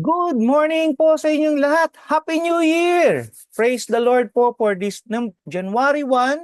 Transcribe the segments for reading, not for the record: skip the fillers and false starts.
Good morning po sa inyong lahat. Happy New Year! Praise the Lord po for this January 1,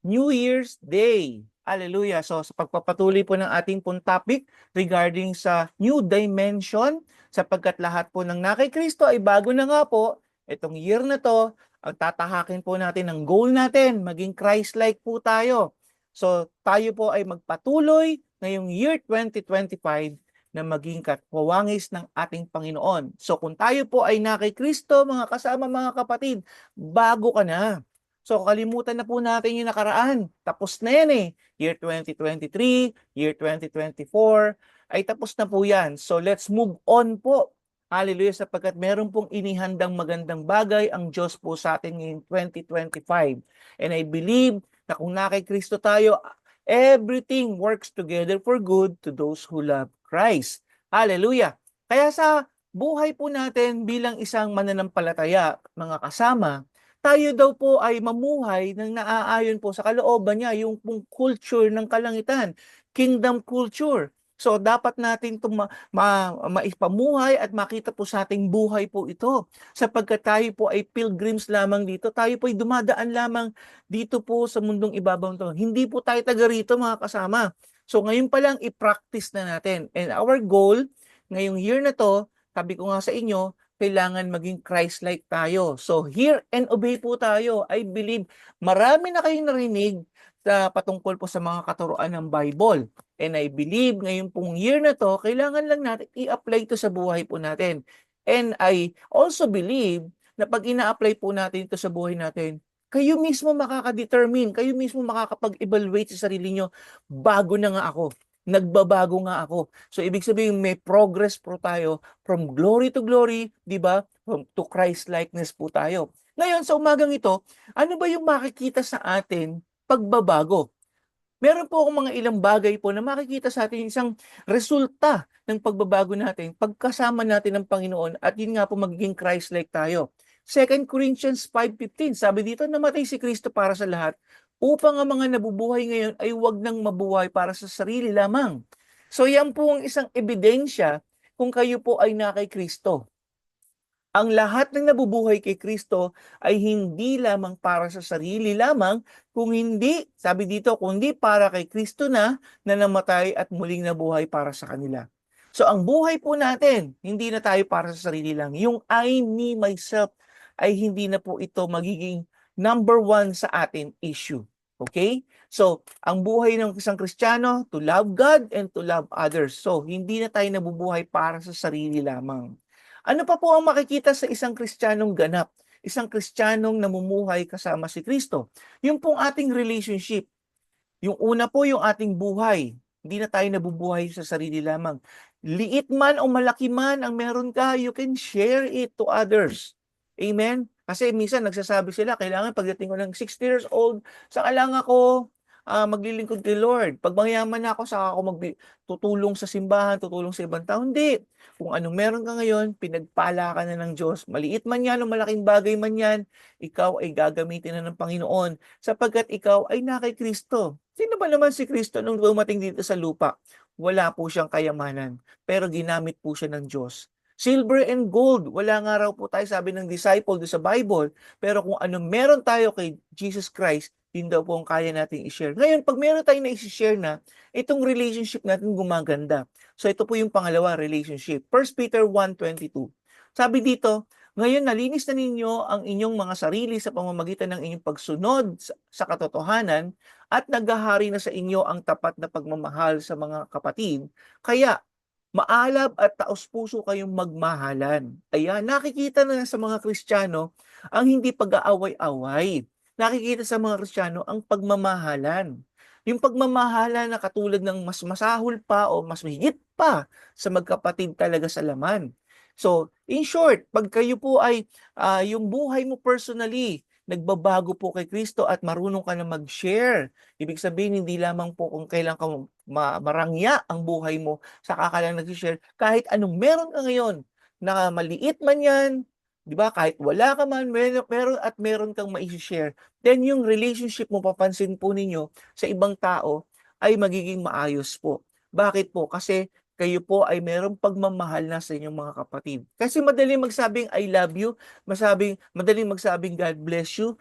New Year's Day. Hallelujah. So sa pagpapatuloy po ng ating pong topic regarding sa new dimension, sapagkat lahat po ng na kay Kristo ay bago na nga po, itong year na to, ang tatahakin po natin ang goal natin, maging Christ-like po tayo. So tayo po ay magpatuloy ngayong year 2025 na maging katwawangis ng ating Panginoon. So kung tayo po ay na kay Kristo, mga kasama, mga kapatid, bago ka na. So kalimutan na po natin yung nakaraan. Tapos na yan eh. Year 2023, year 2024, ay tapos na po yan. So let's move on po. Hallelujah, sapagkat meron pong inihandang magandang bagay ang Diyos po sa atin ngayong 2025. And I believe na kung na kay Kristo tayo, everything works together for good to those who love Christ. Hallelujah. Kaya sa buhay po natin bilang isang mananampalataya, mga kasama, tayo daw po ay mamuhay ng naaayon po sa kalooban niya, yung pong culture ng kalangitan, kingdom culture. So dapat natin maipamuhay at makita po sa ating buhay po ito. Sapagkat tayo po ay pilgrims lamang dito, tayo po ay dumadaan lamang dito po sa mundong ibabaw to. Hindi po tayo taga rito, mga kasama. So ngayon pa lang i-practice na natin. And our goal ngayong year na to, sabi ko nga sa inyo, kailangan maging Christ-like tayo. So hear and obey po tayo. I believe marami na kayong narinig sa patungkol po sa mga katuruan ng Bible. And I believe ngayon pong year na to, kailangan lang natin i-apply ito sa buhay po natin. And I also believe na pag ina-apply po natin ito sa buhay natin, kayo mismo makaka-determine, kayo mismo makakapag-evaluate sa sarili nyo, bago na nga ako, nagbabago nga ako. So ibig sabihin may progress po tayo from glory to glory, di ba? To Christ likeness po tayo. Ngayon sa umagang ito, ano ba yung makikita sa atin pagbabago? Meron po akong mga ilang bagay po na makikita sa atin isang resulta ng pagbabago natin, pagkasama natin ng Panginoon at yun nga po magiging Christ-like tayo. 2 Corinthians 5:15, sabi dito, namatay si Kristo para sa lahat upang ang mga nabubuhay ngayon ay huwag nang mabuhay para sa sarili lamang. So yan po ang isang ebidensya kung kayo po ay na kay Kristo. Ang lahat ng nabubuhay kay Kristo ay hindi lamang para sa sarili lamang, kung hindi, sabi dito, kundi para kay Kristo na namatay at muling nabuhay para sa kanila. So ang buhay po natin, hindi na tayo para sa sarili lang. Yung I, me, myself, ay hindi na po ito magiging number one sa atin issue. Okay? So, ang buhay ng isang Kristiyano, to love God and to love others. So, hindi na tayo nabubuhay para sa sarili lamang. Ano pa po ang makikita sa isang Kristiyanong ganap? Isang Kristiyanong namumuhay kasama si Kristo. Yung pong ating relationship. Yung una po yung ating buhay. Hindi na tayo nabubuhay sa sarili lamang. Liit man o malaki man ang meron ka, you can share it to others. Amen? Kasi minsan nagsasabi sila, kailangan pagdating ko ng 60 years old, saka lang ako maglilingkod kay Lord. Pag mayaman na ako, saka ako tutulong sa simbahan, tutulong sa ibang tao. Hindi. Kung anong meron ka ngayon, pinagpala ka na ng Diyos. Maliit man yan o malaking bagay man yan, ikaw ay gagamitin na ng Panginoon sapagkat ikaw ay na kay Kristo. Sino ba naman si Kristo nung dumating dito sa lupa? Wala po siyang kayamanan, pero ginamit po siya ng Diyos. Silver and gold, wala nga raw po tayo, sabi ng disciple do sa Bible, pero kung ano meron tayo kay Jesus Christ, yun daw po ang kaya nating i-share. Ngayon, pag meron tayong na-i-share na, itong relationship natin gumaganda. So ito po yung pangalawa, relationship. 1 Peter 1:22. Sabi dito, ngayon nalinis na ninyo ang inyong mga sarili sa pamamagitan ng inyong pagsunod sa katotohanan at naghahari na sa inyo ang tapat na pagmamahal sa mga kapatid. Kaya maalab at taos-puso kayong magmahalan. Ayan, nakikita na sa mga Kristiyano ang hindi pag-aaway-away. Nakikita sa mga Kristiyano ang pagmamahalan. Yung pagmamahalan na katulad ng mas masahol pa o mas mahigit pa sa magkapatid talaga sa laman. So, in short, pag kayo po ay yung buhay mo personally, nagbabago po kay Kristo at marunong ka na mag-share. Ibig sabihin, hindi lamang po kung kailan ka marangya ang buhay mo, saka ka lang nag-share. Kahit anong meron ka ngayon, na maliit man yan, di ba? Kahit wala ka man, meron kang ma-share. Then yung relationship mo, papansin po ninyo sa ibang tao, ay magiging maayos po. Bakit po? Kasi kayo po ay merong pagmamahal na sa inyong mga kapatid. Kasi madaling magsabing I love you, madaling magsabing God bless you,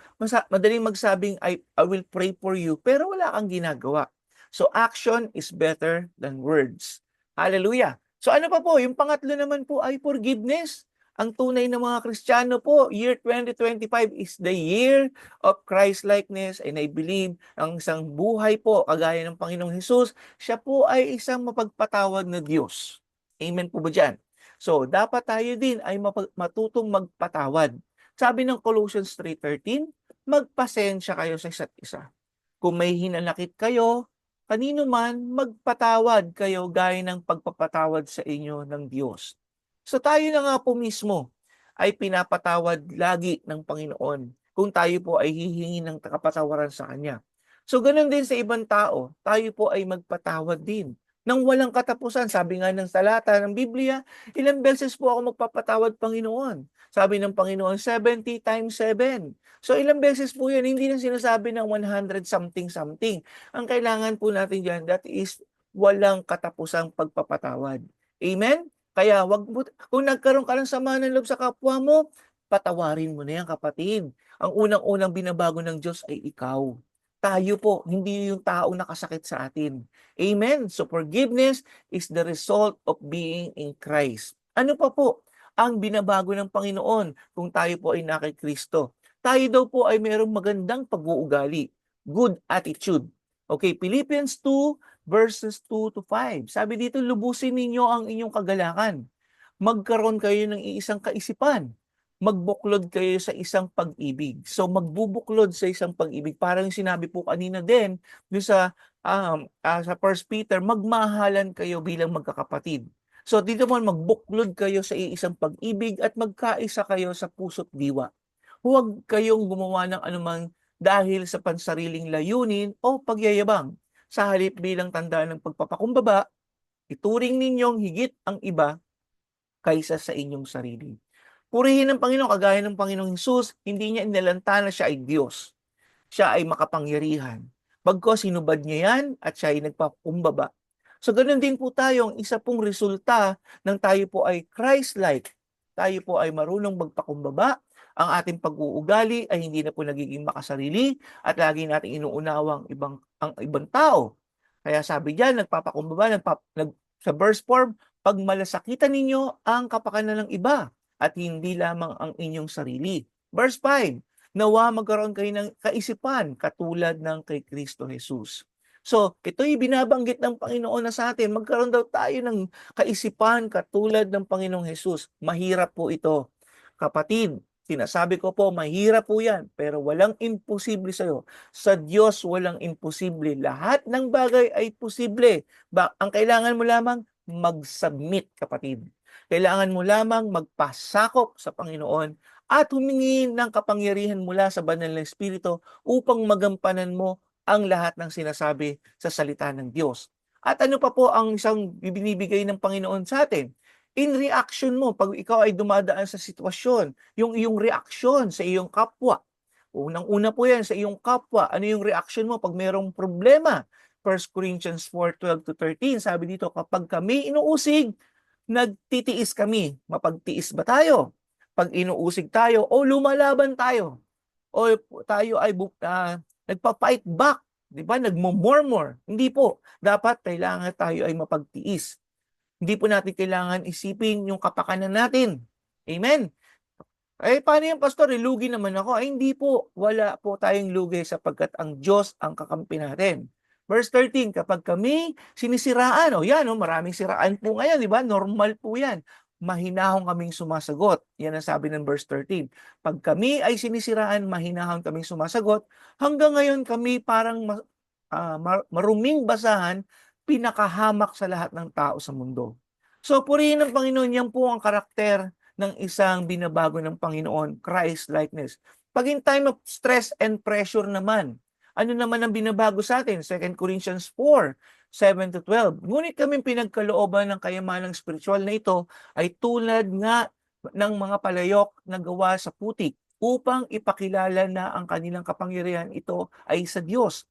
madaling magsabing I will pray for you, pero wala kang ginagawa. So action is better than words. Hallelujah. So ano pa po? Yung pangatlo naman po ay forgiveness. Ang tunay na mga Kristiyano po, year 2025 is the year of Christ-likeness, and I believe ang isang buhay po kagaya ng Panginoong Hesus, siya po ay isang mapagpatawad na Diyos. Amen po ba dyan? So, dapat tayo din ay matutong magpatawad. Sabi ng Colossians 3:13, magpasensya kayo sa isa't isa. Kung may hinanakit kayo, kanino man, magpatawad kayo gaya ng pagpapatawad sa inyo ng Diyos. So tayo na nga po mismo ay pinapatawad lagi ng Panginoon kung tayo po ay hihingi ng kapatawaran sa Kanya. So ganun din sa ibang tao, tayo po ay magpatawad din nang walang katapusan. Sabi nga ng talata ng Biblia, ilang beses po ako magpapatawad, Panginoon? Sabi ng Panginoon, 70 times 7. So ilang beses po yan, hindi na sinasabi ng 100 something something. Ang kailangan po natin dyan, that is walang katapusang pagpapatawad. Amen? Kaya kung nagkaroon ka ng sama ng loob sa kapwa mo, patawarin mo na yan, kapatid. Ang unang-unang binabago ng Diyos ay ikaw. Tayo po, hindi yung taong nakasakit sa atin. Amen? So forgiveness is the result of being in Christ. Ano pa po ang binabago ng Panginoon kung tayo po ay nakikristo? Tayo daw po ay mayroong magandang pag-uugali, good attitude. Okay, Philippians 2 verses 2 to 5. Sabi dito, lubusin ninyo ang inyong kagalakan. Magkaroon kayo ng iisang kaisipan. Magbuklod kayo sa isang pag-ibig. So magbubuklod sa isang pag-ibig. Parang sinabi po kanina din sa 1 Peter, magmahalan kayo bilang magkakapatid. So dito mo magbuklod kayo sa iisang pag-ibig at magkaisa kayo sa puso't diwa. Huwag kayong gumawa ng anumang dahil sa pansariling layunin o pagyayabang. Sa halip bilang tanda ng pagpapakumbaba, ituring ninyong higit ang iba kaysa sa inyong sarili. Purihin ng Panginoon kagaya ng Panginoong Hesus, hindi niya inalanta na siya ay Diyos. Siya ay makapangyarihan. Bagkus sinubad niya yan at siya ay nagpapakumbaba. So ganoon din po tayo, ang isa pong resulta ng tayo po ay Christ-like. Tayo po ay marunong magpakumbaba, ang ating pag-uugali ay hindi na po nagiging makasarili at lagi nating inuunawa ang ibang tao. Kaya sabi diyan, nagpapakumbaba, sa verse form, pag malasakitan ninyo ang kapakanan ng iba at hindi lamang ang inyong sarili. Verse 5, nawa magkaroon kayo ng kaisipan katulad ng kay Kristo Jesus. So, ito'y binabanggit ng Panginoon na sa atin, magkaroon daw tayo ng kaisipan katulad ng Panginoong Jesus. Mahirap po ito. Kapatid, sinasabi ko po, mahirap po yan, pero walang imposible sa'yo. Sa Diyos, walang imposible. Lahat ng bagay ay posible. Ang kailangan mo lamang, mag-submit, kapatid. Kailangan mo lamang magpasakop sa Panginoon at humingi ng kapangyarihan mula sa banal na Espiritu upang magampanan mo ang lahat ng sinasabi sa salita ng Diyos. At ano pa po ang isang binibigay ng Panginoon sa atin? In reaction mo, pag ikaw ay dumadaan sa sitwasyon, yung iyong reaksyon sa iyong kapwa. Unang-una po yan sa iyong kapwa. Ano yung reaction mo pag mayroong problema? 1 Corinthians 4:12 to 13, sabi dito, kapag kami inuusig, nagtitiis kami. Mapagtiis ba tayo? Pag inuusig tayo o lumalaban tayo, o tayo ay nagpa-fight back, di ba? Nagmo-murmur. Hindi po. Dapat kailangan tayo ay mapagtiis. Hindi po natin kailangan isipin yung kapakanan natin. Amen? Paano yung pastor? Lugi naman ako. Hindi po. Wala po tayong lugi sapagkat ang Diyos ang kakampi natin. Verse 13, kapag kami sinisiraan, maraming siraan po ngayon, di ba? Normal po yan. Mahinahon kaming sumasagot. Yan ang sabi ng verse 13. Pag kami ay sinisiraan, mahinahon kaming sumasagot. Hanggang ngayon kami parang maruming basahan, pinakahamak sa lahat ng tao sa mundo. So purihin ng Panginoon, yan po ang karakter ng isang binabago ng Panginoon, Christ-likeness. Pag in time of stress and pressure naman, ano naman ang binabago sa atin? 2 Corinthians 4:7 to 12. Ngunit kami pinagkalooban ng kayamanang spiritual na ito ay tulad nga ng mga palayok na gawa sa putik upang ipakilala na ang kanilang kapangyarihan ito ay sa Diyos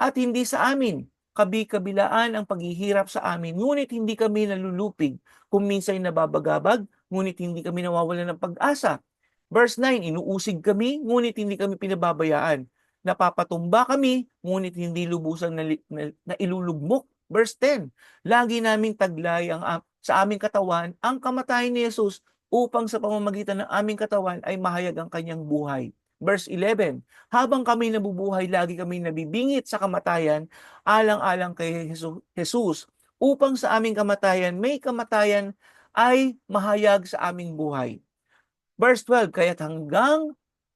at hindi sa amin. kabi-kabilaan ang paghihirap sa amin, ngunit hindi kami nalulupig. Kung minsan nababagabag, ngunit hindi kami nawawalan ng pag-asa. Verse 9, inuusig kami, ngunit hindi kami pinababayaan. Napapatumba kami, ngunit hindi lubusang nailulugmok. Verse 10, lagi naming taglay sa aming katawan ang kamatayan ni Jesus upang sa pamamagitan ng aming katawan ay mahayag ang kanyang buhay. Verse 11, habang kami nabubuhay, lagi kami nabibingit sa kamatayan, alang-alang kay Jesus, upang sa aming kamatayan, may kamatayan ay mahayag sa aming buhay. Verse 12,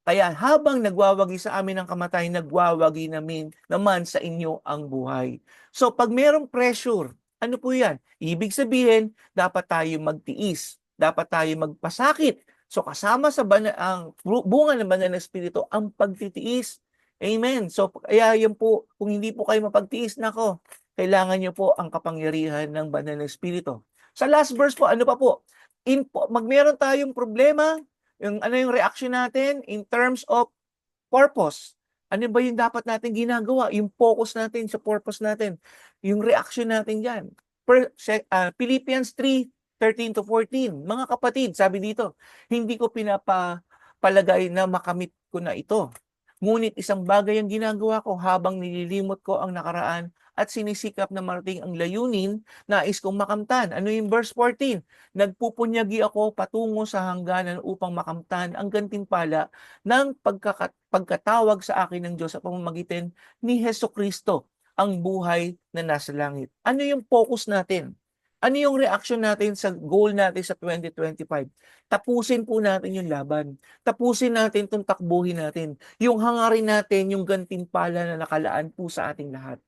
kaya habang nagwawagi sa amin ang kamatayan, nagwawagi naman sa inyo ang buhay. So pag merong pressure, ano po yan? Ibig sabihin, dapat tayo magtiis. Dapat tayo magpasakit. So kasama sa ang bunga ng banal na espiritu, ang pagtitiis. Amen. So kaya yan po, kung hindi po kayo mapagtiis, nako, kailangan nyo po ang kapangyarihan ng banal na espiritu. Sa last verse po, ano pa po? Magmeron tayong problema, yung reaction natin in terms of purpose. Ano ba yung dapat natin ginagawa? Yung focus natin sa purpose natin. Yung reaction natin dyan. Philippians 3:13 to 14. Mga kapatid, sabi dito, hindi ko pinapalagay na makamit ko na ito. Ngunit isang bagay ang ginagawa ko habang nililimot ko ang nakaraan at sinisikap na marating ang layunin, nais kong makamtan. Ano yung verse 14? Nagpupunyagi ako patungo sa hangganan upang makamtan ang gantimpala ng pagkatawag sa akin ng Diyos sa pamamagitan ni Hesukristo, ang buhay na nasa langit. Ano yung focus natin? Ano yung reaction natin sa goal natin sa 2025? Tapusin po natin yung laban. Tapusin natin itong takbuhin natin. Yung hangarin natin, yung gantimpala na nakalaan po sa ating lahat.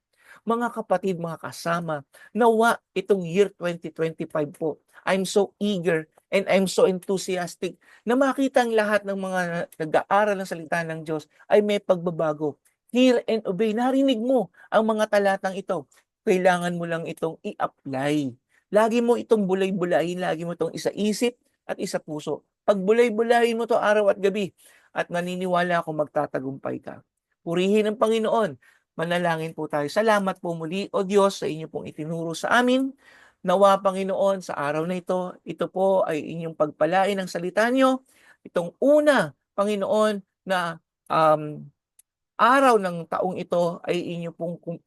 Mga kapatid, mga kasama, nawa itong year 2025 po. I'm so eager and I'm so enthusiastic na makita ang lahat ng mga nag-aaral ng salita ng Diyos ay may pagbabago. Hear and obey. Narinig mo ang mga talatang ito. Kailangan mo lang itong i-apply. Lagi mo itong bulay-bulayin, lagi mo itong isa-isip at isa-puso. Pag bulay-bulayin mo to araw at gabi, at naniniwala ako magtatagumpay ka. Purihin ang Panginoon. Manalangin po tayo. Salamat po muli, O Diyos, sa inyo pong itinuro sa amin. Nawa, Panginoon, sa araw na ito po ay inyong pagpalain ng salita nyo. Itong una, Panginoon, na araw ng taong ito ay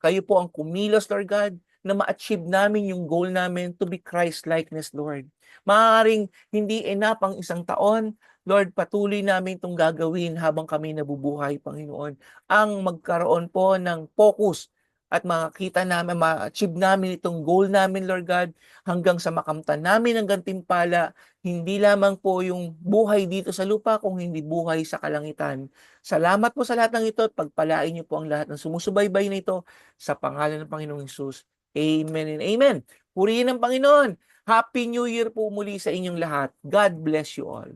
kayo po ang kumilos, Lord God, na ma-achieve namin yung goal namin to be Christ-likeness, Lord. Maaaring hindi enough ang isang taon, Lord, patuloy namin itong gagawin habang kami nabubuhay, Panginoon. Ang magkaroon po ng focus at makita namin, ma-achieve namin itong goal namin, Lord God, hanggang sa makamtan namin ang gantimpala, hindi lamang po yung buhay dito sa lupa, kung hindi buhay sa kalangitan. Salamat po sa lahat ng ito at pagpalain niyo po ang lahat ng sumusubaybay na ito sa pangalan ng Panginoong Hesus. Amen and amen. Purihin ang Panginoon. Happy New Year po muli sa inyong lahat. God bless you all.